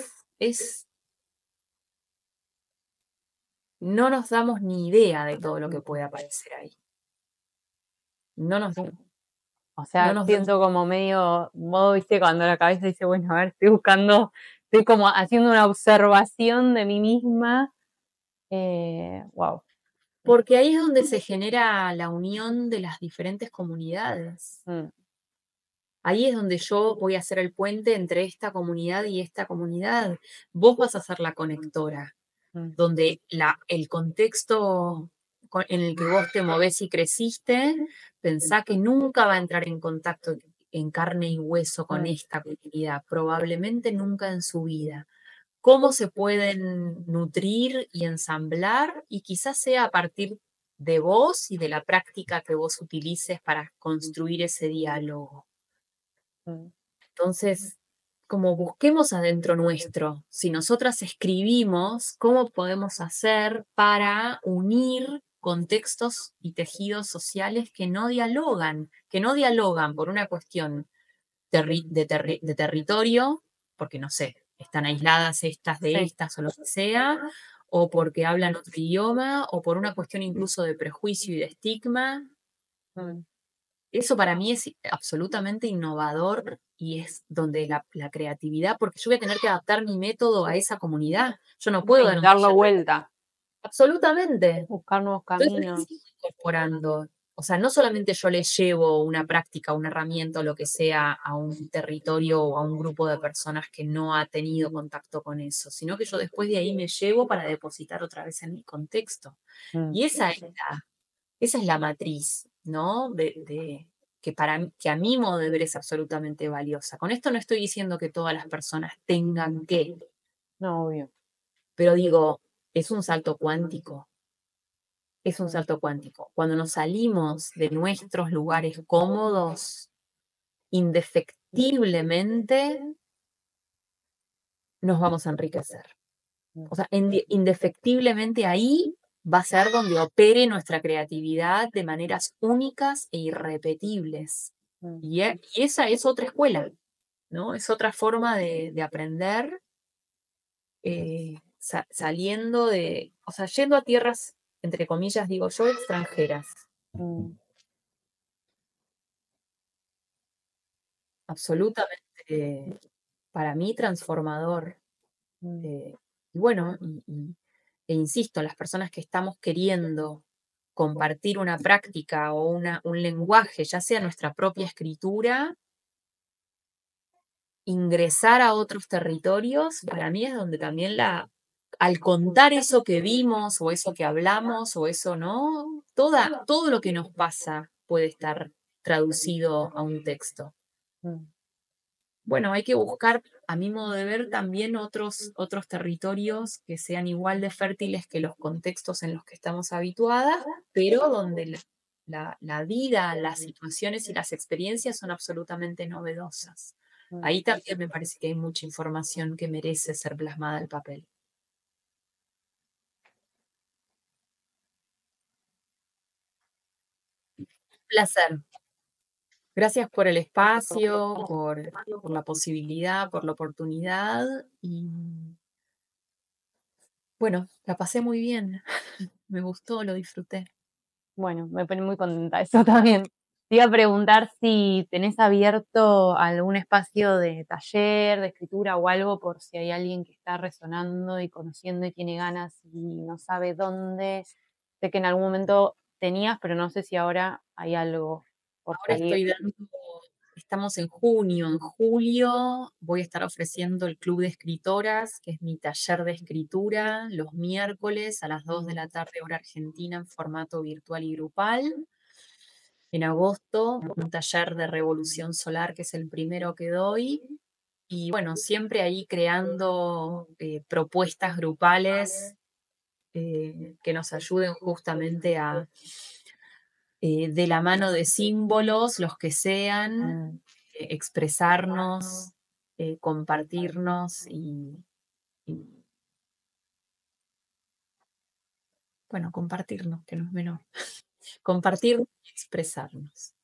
no nos damos ni idea de todo lo que puede aparecer ahí. No nos, Sí. O no sea, nos damos. siento como medio modo, viste, cuando la cabeza dice, bueno, a ver, estoy buscando, estoy como haciendo una observación de mí misma. Wow. Porque ahí es donde se genera la unión de las diferentes comunidades. Mm. Ahí es donde yo voy a hacer el puente entre esta comunidad y esta comunidad. Vos vas a ser la conectora, Mm. donde el contexto en el que vos te movés y creciste, pensá que nunca va a entrar en contacto en carne y hueso con Mm. esta comunidad, probablemente nunca en su vida. ¿Cómo se pueden nutrir y ensamblar? Y quizás sea a partir de vos y de la práctica que vos utilices para construir ese diálogo. Mm. Entonces, como busquemos adentro nuestro, si nosotras escribimos, ¿cómo podemos hacer para unir contextos y tejidos sociales que no dialogan por una cuestión de territorio, porque no sé, están aisladas estas de Sí. estas o lo que sea, o porque hablan otro idioma, o por una cuestión incluso de prejuicio y de estigma? Mm. Eso para mí es absolutamente innovador y es donde la creatividad, porque yo voy a tener que adaptar mi método a esa comunidad. Yo no puedo dar Sí, un darlo taller. vuelta, Absolutamente. buscar nuevos Entonces, caminos. sigo incorporando. O sea, no solamente yo le llevo una práctica, una herramienta o lo que sea a un territorio o a un grupo de personas que no ha tenido contacto con eso, sino que yo después de ahí me llevo para depositar otra vez en mi contexto. Mm. Y esa es la matriz, ¿no? Que a mi modo de ver es absolutamente valiosa. Con esto no estoy diciendo que todas las personas tengan que, No, obvio. pero digo, es un salto cuántico. Es un Mm. salto cuántico. Cuando nos salimos de nuestros lugares cómodos, indefectiblemente nos vamos a enriquecer. Mm. O sea, indefectiblemente ahí va a ser donde opere nuestra creatividad de maneras únicas e irrepetibles. Mm. Y esa es otra escuela, ¿no? Es otra forma de aprender, saliendo o sea, yendo a tierras, entre comillas, digo yo, extranjeras. Mm. Absolutamente, para mí, transformador. Mm. Eh, y bueno, e insisto, las personas que estamos queriendo compartir una práctica o un lenguaje, ya sea nuestra propia escritura, ingresar a otros territorios, para mí es donde también al contar eso que vimos o eso que hablamos o eso, ¿no? Todo lo que nos pasa puede estar traducido a un texto. Mm. Bueno, hay que buscar, a mi modo de ver, también otros territorios que sean igual de fértiles que los contextos en los que estamos habituadas, pero donde la vida, las situaciones y las experiencias son absolutamente novedosas. Ahí también me parece que hay mucha información que merece ser plasmada al papel. Un placer. Gracias por el espacio, por la posibilidad, por la oportunidad y bueno, la pasé muy bien. Me gustó, lo disfruté. Bueno, me pone muy contenta eso también. Te iba a preguntar si tenés abierto algún espacio de taller, de escritura o algo, por si hay alguien que está resonando y conociendo y tiene ganas y no sabe dónde. Sé que en algún momento tenías, pero no sé si ahora hay algo por Ahora salir. estoy dando, estamos en junio, en julio voy a estar ofreciendo el Club de Escritoras, que es mi taller de escritura, los miércoles a las 2 de la tarde hora argentina en formato virtual y grupal. En agosto, un taller de revolución solar, que es el primero que doy. Y bueno, siempre ahí creando propuestas grupales que nos ayuden justamente a, de la mano de símbolos, los que sean, expresarnos, compartirnos y, bueno, compartirnos, que no es menor, compartirnos y expresarnos.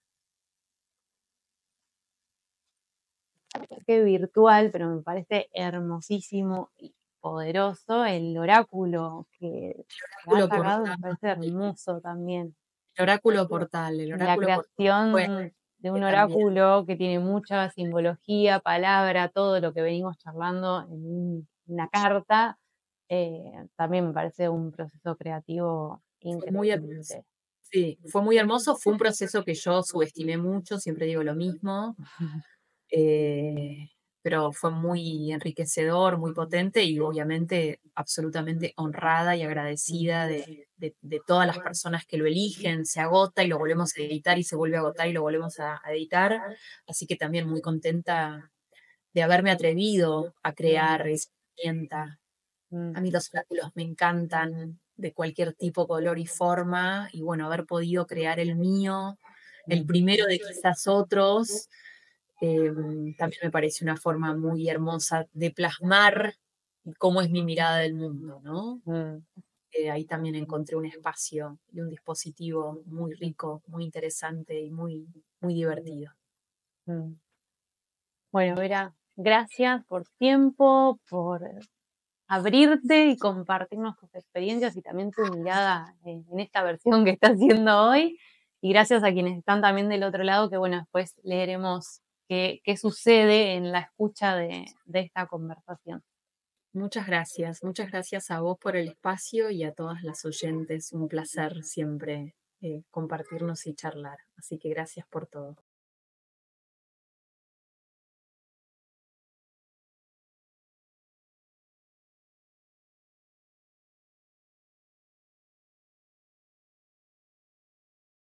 Que virtual, pero me parece hermosísimo y poderoso el oráculo que has Oráculo sacado, me portal, parece hermoso también. el oráculo portal, el La oráculo portal. Bueno, creación de que un también. oráculo que tiene mucha simbología, palabra, todo lo que venimos charlando en una carta, también me parece un proceso creativo Fue muy hermoso. increíble. Sí, fue muy hermoso, fue un proceso que yo subestimé mucho, siempre digo lo mismo, eh, pero fue muy enriquecedor, muy potente y obviamente absolutamente honrada y agradecida de todas las personas que lo eligen, se agota y lo volvemos a editar y se vuelve a agotar y lo volvemos a editar, así que también muy contenta de haberme atrevido a crear esa herramienta. A Mm, mí los oráculos me encantan de cualquier tipo, color y forma, y bueno, haber podido crear el mío, el primero de quizás otros, eh, también me parece una forma muy hermosa de plasmar cómo es mi mirada del mundo, ¿no? mm, Ahí también encontré un espacio y un dispositivo muy rico, muy interesante y muy, muy divertido. mm. Bueno, Vera, gracias por tu tiempo, por abrirte y compartirnos tus experiencias y también tu mirada en esta versión que estás haciendo hoy. Y gracias a quienes están también del otro lado, que bueno, después leeremos qué sucede en la escucha de esta conversación. Muchas gracias a vos por el espacio y a todas las oyentes. Un placer siempre compartirnos y charlar. Así que gracias por todo.